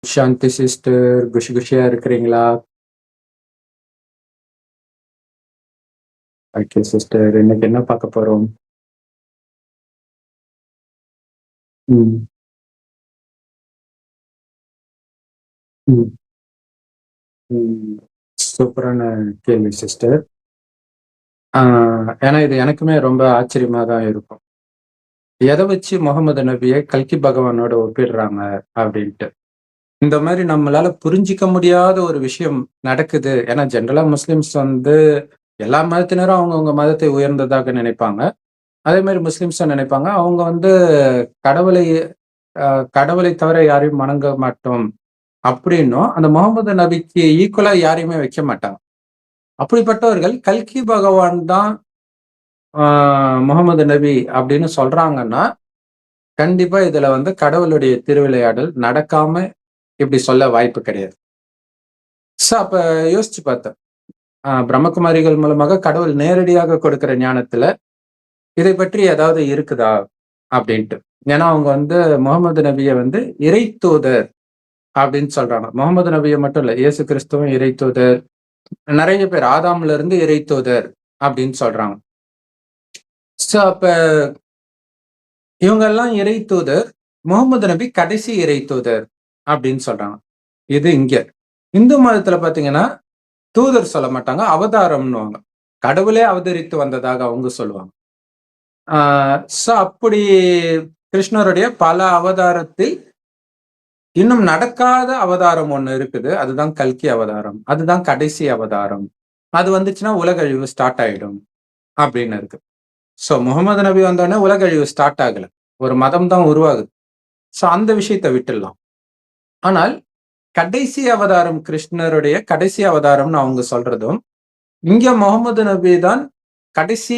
சாந்தி sister, குஷியா இருக்கிறீங்களா? Okay sister. இன்னைக்கு என்ன பார்க்க போறோம்? ம், ம், ம். சூப்பரான கேள்வி சிஸ்டர். ஆ ஏன்னா இது எனக்குமே ரொம்ப ஆச்சரியமா தான் இருக்கும். எத வச்சு முகமது நபிய கல்கி பகவானோட ஒப்பிடுறாங்க அப்படின்ட்டு. இந்த மாரி நம்மளால புரிஞ்சிக்க முடியாத ஒரு விஷயம் நடக்குது. ஏன்னா ஜெனரலா முஸ்லிம்ஸ் வந்து எல்லா மதத்தினரும் அவங்கவங்க மதத்தை உயர்ந்ததாக நினைப்பாங்க. அதே மாரி முஸ்லிம்ஸும் நினைப்பாங்க. அவங்க வந்து கடவுளை அ கடவுளை தவிர யாரையும் வணங்க மாட்டோம் அப்படின்னும், அந்த முகமது நபிக்கு ஈக்குவலா யாரையுமே வைக்க மாட்டாங்க. அப்படிப்பட்டவர்கள் கல்கி பகவான் தான் ஆ முகமது நபி அப்படின்னு சொல்றாங்கன்னா, கண்டிப்பா இதுல வந்து கடவுளுடைய திருவிளையாடல் நடக்காம இப்படி சொல்ல வாய்ப்பு கிடையாது. அப்ப யோசிச்சு பார்த்தேன். பிரம்மகுமாரிகள் மூலமாக கடவுள் நேரடியாக கொடுக்கிற ஞானத்துல, இதை பற்றி ஏதாவது இருக்குதா? அப்படின்ட்டு. ஏன்னா அவங்க வந்து முகமது நபிய வந்து இறை தூதர் அப்படின்னு சொல்றாங்க. முகமது நபிய மட்டும் இல்ல, இயேசு கிறிஸ்துவும் இறை தூதர். நெறைய பேர் ஆதாம்ல இருந்து இறை தூதர் அப்படின்னு சொல்றாங்க. அப்ப இவங்கெல்லாம் இறை தூதர். முகமது நபி கடைசி இறை தூதர் அப்படின்னு சொல்றாங்க. இது இங்க. இந்து மதத்துல பாத்தீங்கன்னா, தூதர் சொல்ல மாட்டாங்க. அவதாரம்ன்னுவாங்க. கடவுளே அவதரித்து வந்ததாக அவங்க சொல்லுவாங்க. ஆ அப்படி கிருஷ்ணருடைய பல அவதாரத்தில் இன்னும் நடக்காத அவதாரம் ஒண்ணு இருக்குது. அதுதான் கல்கி அவதாரம். அதுதான் கடைசி அவதாரம். அது வந்துச்சுன்னா உலக அழிவு ஸ்டார்ட் ஆயிடும் அப்படின்னு இருக்கு. முகமது நபி வந்தோனே உலக அழிவு ஸ்டார்ட் ஆகல. ஒரு மதம் தான் உருவாகுது. அந்த விஷயத்த விட்டுடலாம். ஆனால் கடைசி அவதாரம் கிருஷ்ணருடைய கடைசி அவதாரம்னு அவங்க சொல்றதும், இங்க முகமது நபி தான் கடைசி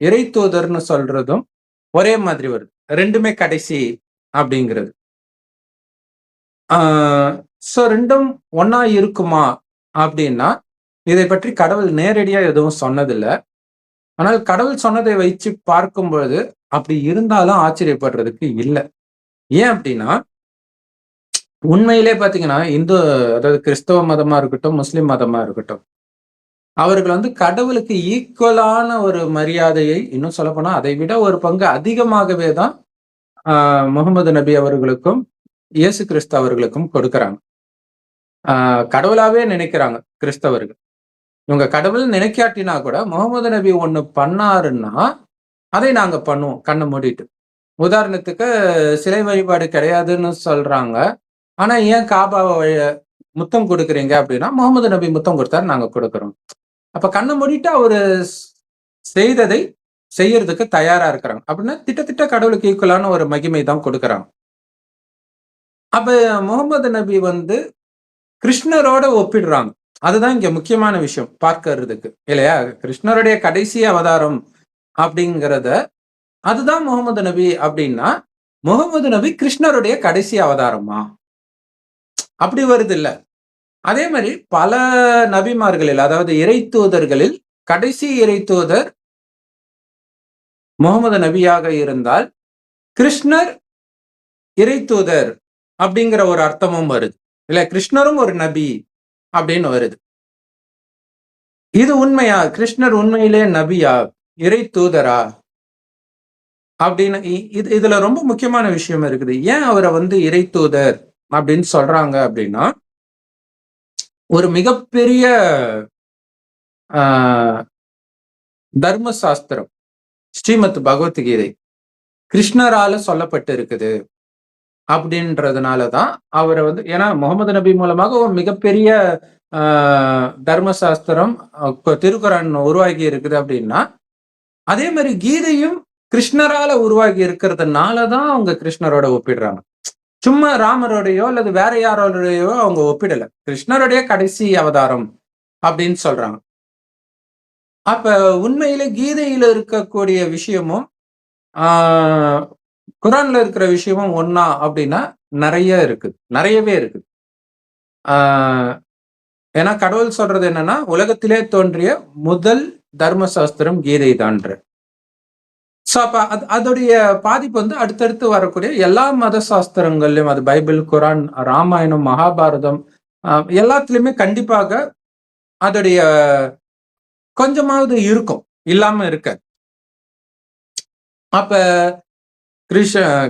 இறை தூதர்ன்னு சொல்றதும் ஒரே மாதிரி வருது. 2மே கடைசி அப்படிங்கிறது. ஆ 2ம் ஒண்ணா இருக்குமா அப்படின்னா, இதை பற்றி கடவுள் நேரடியா எதுவும் சொன்னதில்ல. ஆனால் கடவுள் சொன்னதை வைச்சு பார்க்கும்பொழுது, அப்படி இருந்தாலும் ஆச்சரியப்படுறதுக்கு இல்ல. ஏன் அப்படின்னா, உண்மையிலே பார்த்தீங்கன்னா, அதாவது கிறிஸ்தவ மதமா இருக்கட்டும், முஸ்லிம் மதமா இருக்கட்டும், அவர்கள் வந்து கடவுளுக்கு ஈக்குவலான ஒரு மரியாதையை, இன்னும் சொல்லப்போனா அதை விட ஒரு பங்கு அதிகமாகவே தான் முகமது நபி அவர்களுக்கும், இயேசு கிறிஸ்து அவர்களுக்கும் கொடுக்குறாங்க. கடவுளாவே நினைக்கிறாங்க கிறிஸ்தவர்கள். இவங்க கடவுள் நினைக்காட்டினா கூட, முகமது நபி ஒண்ணு பண்ணாருன்னா, அதை நாங்க பண்ணுவோம் கண்ண மூடிட்டு. உதாரணத்துக்கு சிலை வழிபாடு கிடையாதுன்னு சொல்றாங்க. ஆனா ஏன் காபாவ முத்தம் குடுக்குறீங்க அப்படின்னா, முகமது நபி முத்தம் குடுத்தாரு நாங்க குடுக்குறோம். அப்ப கண்ண மூடிட்டு அவரு செய்ததை செய்யறதுக்கு தயாரா இருக்கிறாங்க. அப்படின்னா திட்டத்திட்ட கடவுளுக்கு ஈக்குவலான ஒரு மகிமை தான் கொடுக்குறாங்க. அப்ப முகமது நபி வந்து கிருஷ்ணரோட ஒப்பிடுறாங்க. அதுதான் இங்க முக்கியமான விஷயம் பார்க்கிறதுக்கு. இல்லையா? கிருஷ்ணருடைய கடைசி அவதாரம் அப்படிங்கிறத அதுதான் முகமது நபி அப்படின்னா, முகமது நபி கிருஷ்ணருடைய கடைசி அவதாரமா? அப்படி வருதுல்ல. அதே மாரி பல நபிமார்களில், அதாவது இறை தூதர்களில் கடைசி இறை தூதர் முகமது நபியாக இருந்தால், கிருஷ்ணர் இறை தூதர் அப்படிங்கிற ஒரு அர்த்தமும் வருது. இல்ல கிருஷ்ணரும் ஒரு நபி அப்படின்னு வருது. இது உண்மையா? கிருஷ்ணர் உண்மையிலே நபியா? இறை தூதரா? அப்படின்னு இதுல ரொம்ப முக்கியமான விஷயம் இருக்குது. ஏன் அவர வந்து இறை தூதர் அப்படின்னு சொல்றாங்க அப்படின்னா, ஒரு மிகப்பெரிய ஆ தர்ம சாஸ்திரம், ஸ்ரீமத் பகவத்கீதை கிருஷ்ணரால சொல்லப்பட்டு இருக்குது. அப்படின்றதுனால தான் அவர வந்து ஏன்னா முகமது நபி மூலமாக ஒரு மிகப்பெரிய ஆ தர்ம சாஸ்திரம் திருக்குரான் உருவாகி இருக்குது அப்படின்னா, அதே மாரி கீதையும் கிருஷ்ணரால உருவாகி இருக்கிறதுனால தான் அவங்க கிருஷ்ணரோட ஒப்பிடுறாங்க. சும்மா ராமரோடையோ அல்லது வேற யாரோடையோ அவங்க ஒப்பிடல. கிருஷ்ணருடைய கடைசி அவதாரம் அப்படின்னு சொல்றாங்க. அப்ப உண்மையிலே கீதையில இருக்கக்கூடிய விஷயமும், ஆ குரான்ல இருக்கிற விஷயமும் ஒண்ணா அப்படின்னா நெறைய இருக்குது. நெறையவே இருக்குது. ஆ ஏன்னா கடவுள் சொல்றது என்னன்னா, உலகத்திலே தோன்றிய முதல் தர்ம சாஸ்திரம் கீதை தான்ற. ஸோ அப்ப அதோடைய பாதிப்பு வந்து அடுத்தடுத்து வரக்கூடிய எல்லா மத சாஸ்திரங்கள்லயும், அது பைபிள், குரான், ராமாயணம், மகாபாரதம் எல்லாத்துலயுமே கண்டிப்பாக அதோடைய கொஞ்சமாவது இருக்கும், இல்லாம இருக்க. அப்ப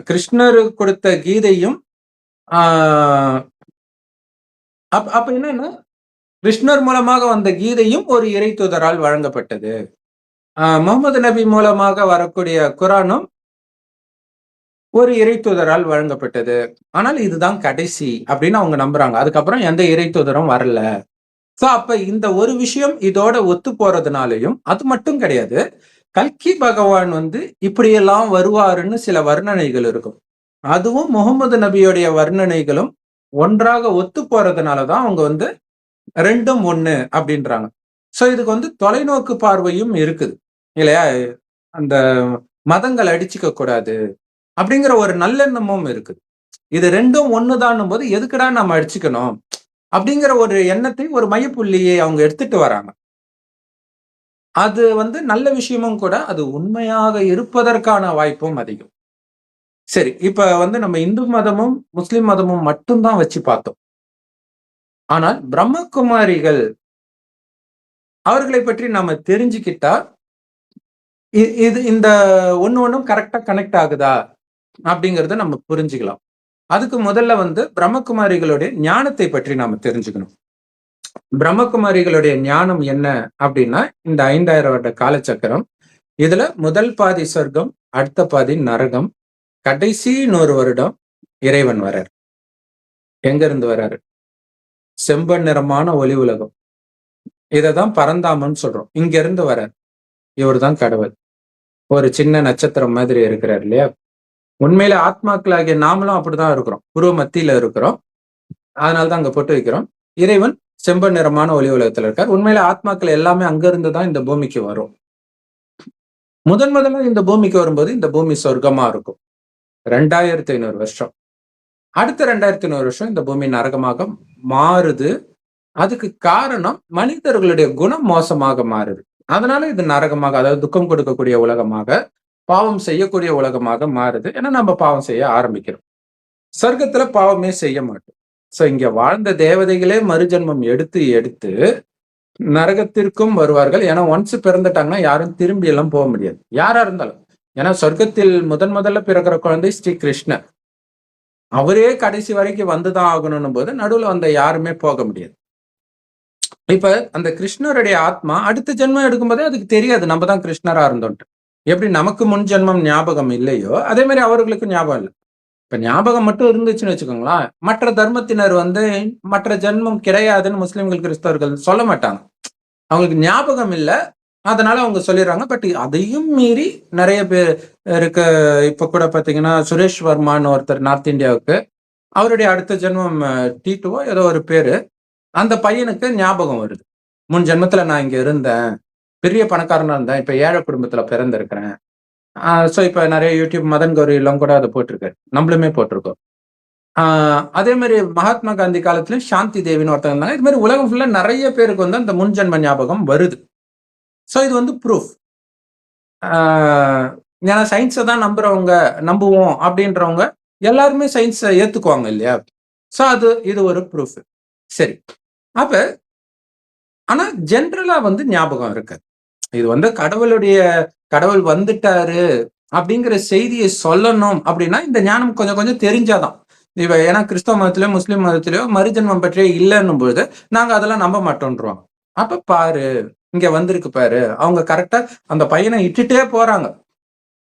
கிருஷ்ணர் கொடுத்த கீதையும் அப்ப என்னன்னா, கிருஷ்ணர் மூலமாக வந்த கீதையும் ஒரு இறை தூதரால் வழங்கப்பட்டது. முகமது நபி மூலமாக வரக்கூடிய குரானும் ஒரு இறை தூதரால் வழங்கப்பட்டது. ஆனால் இதுதான் கடைசி அப்படின்னு அவங்க நம்புறாங்க. அதுக்கப்புறம் எந்த இறை தூதரும் வரல. சோ அப்ப இந்த ஒரு விஷயம் இதோட ஒத்து போறதுனாலையும், அது மட்டும் கிடையாது. கல்கி பகவான் வந்து இப்படியெல்லாம் வருவாருன்னு சில வர்ணனைகள் இருக்கும். அதுவும் முகமது நபியுடைய வர்ணனைகளும் ஒன்றாக ஒத்து போறதுனாலதான் அவங்க வந்து 2ம் 1 அப்படின்றாங்க. சோ இதுக்கு வந்து தொலைநோக்கு பார்வையும் இருக்குது இல்லையா? அந்த மதங்கள் அடிச்சுக்க கூடாது அப்படிங்கிற ஒரு நல்லெண்ணமும் இருக்குது. இது 2ம் 1 தான்னும் போது எதுக்குடா நம்ம அடிச்சுக்கணும் அப்படிங்கிற ஒரு எண்ணத்தை, ஒரு மையப்புள்ளியை அவங்க எடுத்துட்டு வராங்க. அது வந்து நல்ல விஷயமும் கூட. அது உண்மையாக இருப்பதற்கான வாய்ப்பும் அதிகம். சரி, இப்ப வந்து நம்ம இந்து மதமும் முஸ்லிம் மதமும் மட்டும்தான் வச்சு பார்த்தோம். ஆனால் பிரம்மகுமாரிகள் அவர்களை பற்றி நாம தெரிஞ்சுக்கிட்டா, இது இந்த ஒண்ணும் கரெக்டா கனெக்ட் ஆகுதா அப்படிங்கறத நம்ம புரிஞ்சுக்கலாம். அதுக்கு முதல்ல வந்து பிரம்மகுமாரிகளுடைய ஞானத்தை பற்றி நாம தெரிஞ்சுக்கணும். பிரம்மகுமாரிகளுடைய ஞானம் என்ன அப்படின்னா, இந்த 5000 வருட காலச்சக்கரம். இதுல முதல் பாதி சொர்க்கம், அடுத்த பாதி நரகம், கடைசி 100 வருடம் இறைவன் வரார். எங்க இருந்து வராரு? செம்பன் நிறமான ஒளி உலகம். இததான் பரந்தாமன் சொல்றோம். இங்க இருந்து வரார். இவர் தான் கடவுள். ஒரு சின்ன நட்சத்திரம் மாதிரி இருக்கிறார் இல்லையா? உண்மையில ஆத்மாக்களாகிய நாமளும் அப்படிதான் இருக்கிறோம். உருவ மத்தியில இருக்கிறோம். அதனாலதான் அங்க போட்டு வைக்கிறோம். இறைவன் செம்பன் நிறமான ஒளி உலகத்துல இருக்கார். உண்மையில ஆத்மாக்கள் எல்லாமே அங்க இருந்துதான் இந்த பூமிக்கு வரும். முதல்ல இந்த பூமிக்கு வரும்போது இந்த பூமி சொர்க்கமா இருக்கும். 2500 வருஷம். அடுத்த 2500 வருஷம் இந்த பூமி நரகமாக மாறுது. அதுக்கு காரணம் மனிதர்களுடைய குணம் மோசமாக மாறுது. அதனால இது நரகமாக, அதாவது துக்கம் கொடுக்கக்கூடிய உலகமாக, பாவம் செய்யக்கூடிய உலகமாக மாறுது. ஏன்னா நம்ம பாவம் செய்ய ஆரம்பிக்கிறோம். சொர்க்கத்துல பாவமே செய்ய மாட்டோம். சோ இங்க வாழ்ந்த தேவதைகளே மறுஜன்மம் எடுத்து எடுத்து நரகத்திற்கும் வருவார்கள். ஏன்னா ஒன்ஸ் பிறந்துட்டாங்கன்னா யாரும் திரும்பி எல்லாம் போக முடியாது, யாரா இருந்தாலும். ஏன்னா சொர்க்கத்தில் முதல்ல பிறக்கிற குழந்தை ஸ்ரீ கிருஷ்ணர். அவரே கடைசி வரைக்கும் வந்துதான் ஆகணும் போது நடுவுல வந்த யாருமே போக முடியாது. இப்ப அந்த கிருஷ்ணருடைய ஆத்மா அடுத்த ஜென்மம் எடுக்கும்போதே அதுக்கு தெரியாது நம்ம தான் கிருஷ்ணரா இருந்தோன்ட்டு. எப்படி நமக்கு முன் ஜென்மம் ஞாபகம் இல்லையோ அதே மாதிரி அவர்களுக்கு ஞாபகம் இல்லை. இப்ப ஞாபகம் மட்டும் இருந்துச்சுன்னு வச்சுக்கோங்களேன், மற்ற தர்மத்தினர் வந்து மற்ற ஜென்மம் கிடையாதுன்னு முஸ்லிம்கள், கிறிஸ்தவர்கள் சொல்ல மாட்டாங்க. அவங்களுக்கு ஞாபகம் இல்லை, அதனால அவங்க சொல்லிடுறாங்க. பட் அதையும் மீறி நிறைய பேர் இருக்க. இப்ப கூட பாத்தீங்கன்னா சுரேஷ் வர்மான்னு ஒருத்தர் நார்த் இந்தியாவுக்கு, அவருடைய அடுத்த ஜென்மம் டீட்டுவோ ஏதோ ஒரு பேரு. அந்த பையனுக்கு ஞாபகம் வருது, முன் ஜென்மத்துல நான் இங்க இருந்தேன், பெரிய பணக்காரனா இருந்தேன், இப்ப ஏழை குடும்பத்துல பிறந்திருக்கிறேன். ஸோ இப்ப நிறைய யூடியூப் மதன் கௌரி எல்லாம் கூட அதை போட்டிருக்காரு, நம்மளுமே போட்டிருக்கோம். அதே மாதிரி மகாத்மா காந்தி காலத்துலயும் சாந்தி தேவின்னு ஒருத்தங்க இருந்தாங்க. இது மாதிரி உலகம் ஃபுல்லா நிறைய பேருக்கு வந்து அந்த முன்ஜென்ம ஞாபகம் வருது. ஸோ இது வந்து ப்ரூஃப். ஏன்னா சயின்ஸை தான் நம்புவோம் அப்படின்றவங்க எல்லாருமே சயின்ஸை ஏத்துக்குவாங்க இல்லையா? ஸோ இது ஒரு ப்ரூஃப். சரி, அப்ப ஆனா ஜென்ரலா வந்து ஞாபகம் இருக்காது. இது வந்து கடவுள் வந்துட்டாரு அப்படிங்கிற செய்தியை சொல்லணும் அப்படின்னா இந்த ஞானம் கொஞ்சம் கொஞ்சம் தெரிஞ்சாதான். ஏன்னா கிறிஸ்தவ மதத்திலயோ முஸ்லிம் மதத்திலயோ மறுஜென்மம் பற்றியே இல்லைன்னும் போது நாங்க அதெல்லாம் நம்ப மாட்டோன்றோம். அப்ப பாரு, இங்க வந்திருக்கு பாரு. அவங்க கரெக்டா அந்த பையனை இட்டுட்டே போறாங்க,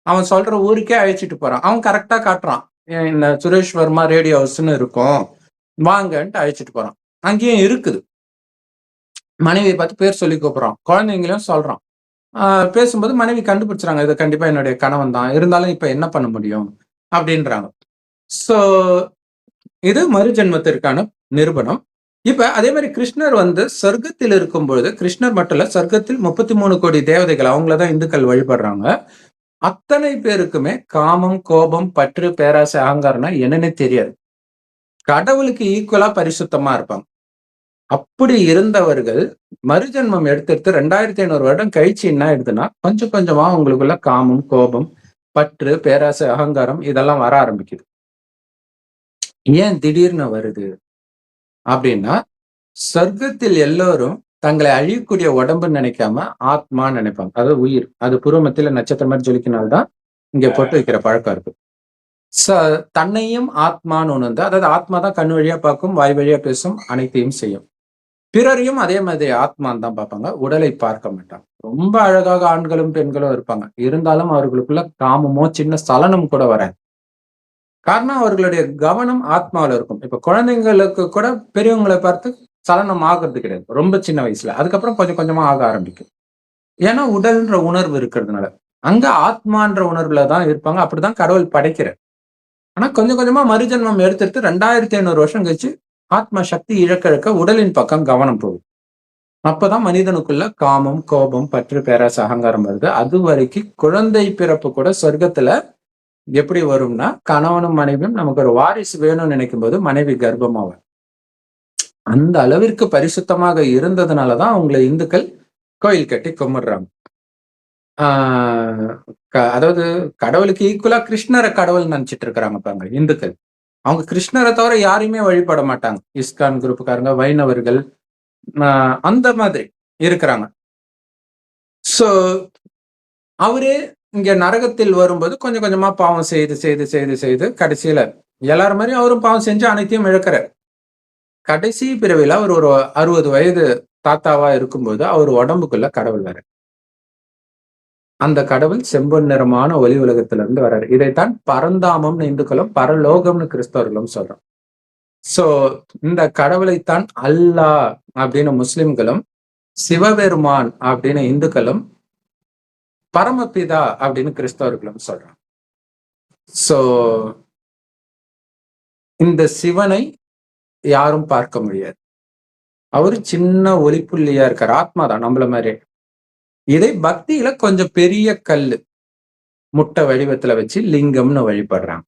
அவன் சொல்ற ஊருக்கே அழைச்சிட்டு போறான். அவன் கரெக்டா காட்டுறான், இந்த சுரேஷ் வர்மா ரேடியோ ஹவுஸ்ன்னு இருக்கும், வாங்கன்ட்டு அழைச்சிட்டு போறான். அங்கேயும் இருக்குது. மனைவியை பார்த்து பேர் சொல்லி கூப்பிடுறான், குழந்தைங்களையும் சொல்றான். பேசும்போது மனைவி கண்டுபிடிச்சாங்க, இது கண்டிப்பா என்னுடைய கணவன் தான், இருந்தாலும் இப்ப என்ன பண்ண முடியும் அப்படின்றாங்க. சோ இது மறுஜென்மத்திற்கான நிரூபணம். இப்ப அதே மாதிரி கிருஷ்ணர் வந்து சொர்க்கத்தில் இருக்கும் பொழுது, கிருஷ்ணர் மட்டும் இல்ல, சொர்க்கத்தில் 33 கோடி தேவதைகள், அவங்களதான் இந்துக்கள் வழிபடுறாங்க. அத்தனை பேருக்குமே காமம், கோபம், பற்று, பேராசை, அகங்காரம்னா என்னன்னே தெரியாது. கடவுளுக்கு ஈக்குவலா பரிசுத்தமா இருப்பாங்க. அப்படி இருந்தவர்கள் மறுஜென்மம் எடுத்து 2500 வருடம் கழிச்சு என்ன ஆயிடுதுன்னா, கொஞ்சம் கொஞ்சமா உங்களுக்குள்ள காமம், கோபம், பற்று, பேராசை, அகங்காரம் இதெல்லாம் வர ஆரம்பிக்குது. ஏன் திடீர்னு வருது அப்படின்னா, சொர்க்கத்தில் எல்லோரும் தங்களை அழியக்கூடிய உடம்புன்னு நினைக்காம ஆத்மான்னு நினைப்பாங்க. அதாவது உயிர். அது புருவ மத்தியில நட்சத்திரம் மாதிரி ஜொலிக்கிறனால்தான் இங்க பொட்டு வைக்கிற பழக்கம் இருக்கு. தன்னையும் ஆத்மான்னு உணர்ந்து, அதாவது ஆத்மா தான் கண் வழியா பார்க்கும், வாய் வழியா பேசும், அனைத்தையும் செய்யும். பிறரையும் அதே மாதிரி ஆத்மான்னு தான் பார்ப்பாங்க. உடலை பார்க்க மாட்டாங்க. ரொம்ப அழகாக ஆண்களும் பெண்களும் இருப்பாங்க. இருந்தாலும் அவர்களுக்குள்ள காமமோ சின்ன சலனம் கூட வராது. காரணம் அவர்களுடைய கவனம் ஆத்மாவில இருக்கும். இப்ப குழந்தைங்களுக்கு கூட பெரியவங்களை பார்த்து சலனம் ஆகுறது கிடையாது. ரொம்ப சின்ன வயசுல. அதுக்கப்புறம் கொஞ்சம் கொஞ்சமா ஆக ஆரம்பிக்கும். ஏன்னா உடல்ன்ற உணர்வு இருக்கிறதுனால. அங்க ஆத்மான்ற உணர்வுல தான் இருப்பாங்க. அப்படிதான் கடவுள் படைக்கிறார். ஆனா கொஞ்சம் கொஞ்சமா மறுஜென்மம் எடுத்து 2500 வருஷம் கழிச்சு ஆத்ம சக்தி இழக்க இழக்க உடலின் பக்கம் கவனம் போகுது. அப்பதான் மனிதனுக்குள்ள காமம், கோபம், பற்று, பேராசை, அகங்காரம் வருது. அது வரைக்கும் குழந்தை பிறப்பு கூட சொர்க்கத்துல எப்படி வரும்னா, கணவனும் மனைவியும் நமக்கு ஒரு வாரிசு வேணும்னு நினைக்கும் போது மனைவி கர்ப்பமாவார். அந்த அளவிற்கு பரிசுத்தமாக இருந்ததுனாலதான் அவங்களை இந்துக்கள் கோயில் கட்டி கும்பிடுறாங்க. அதாவது கடவுளுக்கு ஈக்குவலா கிருஷ்ணரை கடவுள் நினைச்சிட்டு இருக்கிறாங்க பாருங்க இந்துக்கள். அவங்க கிருஷ்ணரை தவிர யாரையுமே வழிபட மாட்டாங்க. இஸ்கான் குரூப்புக்காரங்க, வைணவர்கள் அந்த மாதிரி இருக்கிறாங்க. சோ அவரே இங்க நரகத்தில் வரும்போது கொஞ்சம் கொஞ்சமா பாவம் செய்து செய்து செய்து செய்து கடைசியில எல்லாரும் மாதிரி அவரும் பாவம் செஞ்சு அனைத்தையும் இழக்கிறார். கடைசி பிறவில அவர் ஒரு 60 வயது தாத்தாவா இருக்கும்போது அவர் உடம்புக்குள்ள கடவுள் வர, அந்த கடவுள் செம்பொன் நிறமான ஒளி உலகத்திலிருந்து வர்றாரு. இதைத்தான் பரந்தாமம்னு இந்துக்களும் பரலோகம்னு கிறிஸ்தவர்களும் சொல்றோம். சோ இந்த கடவுளைத்தான் அல்லாஹ் அப்படின்னு முஸ்லிம்களும், சிவபெருமான் அப்படின்னு இந்துக்களும், பரமபிதா அப்படின்னு கிறிஸ்தவர்களும் சொல்றாங்க. சோ இந்த சிவனை யாரும் பார்க்க முடியாது. அவரு சின்ன ஒளிப்புள்ளியா இருக்கார். ஆத்மா தான் நம்மள மாதிரி. இதை பக்தியில கொஞ்சம் பெரிய கல்லு முட்டை வடிவத்துல வச்சு லிங்கம்னு வழிபடுறாங்க.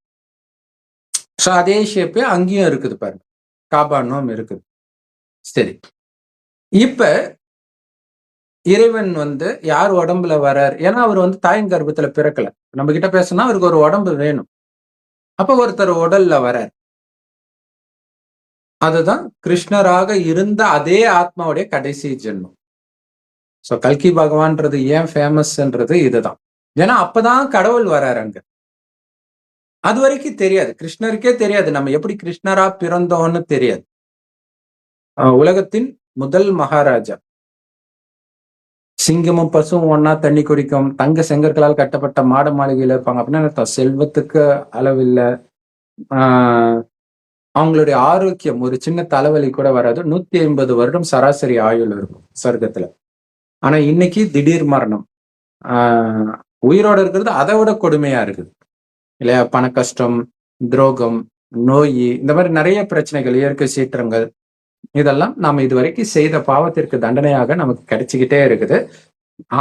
சோ அதே ஷேப்பே அங்கேயும் இருக்குது பாருங்க. காபானும் இருக்குது. சரி, இப்ப இறைவன் யார் உடம்புல வர்றார்? ஏன்னா அவர் தாயின் கர்ப்பத்துல பிறக்கல. நம்ம கிட்ட பேசணும்னா அவருக்கு ஒரு உடம்பு வேணும். அப்ப ஒருத்தர் உடல்ல வர்றார். அதுதான் கிருஷ்ணராக இருந்த அதே ஆத்மாவுடைய கடைசி ஜென்மம். சோ கல்கி பகவான்றது ஏன் ஃபேமஸ்ன்றது இதுதான். ஏன்னா அப்பதான் கடவுள் வர்றாரு அங்க. அது வரைக்கும் தெரியாது. கிருஷ்ணருக்கே தெரியாது நம்ம எப்படி கிருஷ்ணரா பிறந்தோம்னு தெரியாது. உலகத்தின் முதல் மகாராஜா. சிங்கமும் பசுவும் ஒன்னா தண்ணி குடிக்கும், தங்க செங்கற்களால் கட்டப்பட்ட மாட மாளிகையில இருப்பாங்க அப்படின்னா செல்வத்துக்கு அளவில்லை. அவங்களுடைய ஆரோக்கியம், ஒரு சின்ன தலைவலி கூட வராது. 150 வருடம் சராசரி ஆயுள் இருக்கும் சொர்க்கத்துல. ஆனா இன்னைக்கு திடீர் மரணம். உயிரோட இருக்கிறது அதை விட கொடுமையா இருக்குது இல்லையா? பண கஷ்டம், துரோகம், நோய், இந்த மாதிரி நிறைய பிரச்சனைகள், இயற்கை சீற்றங்கள், இதெல்லாம் நாம இதுவரைக்கும் செய்த பாவத்திற்கு தண்டனையாக நமக்கு கிடைச்சிக்கிட்டே இருக்குது.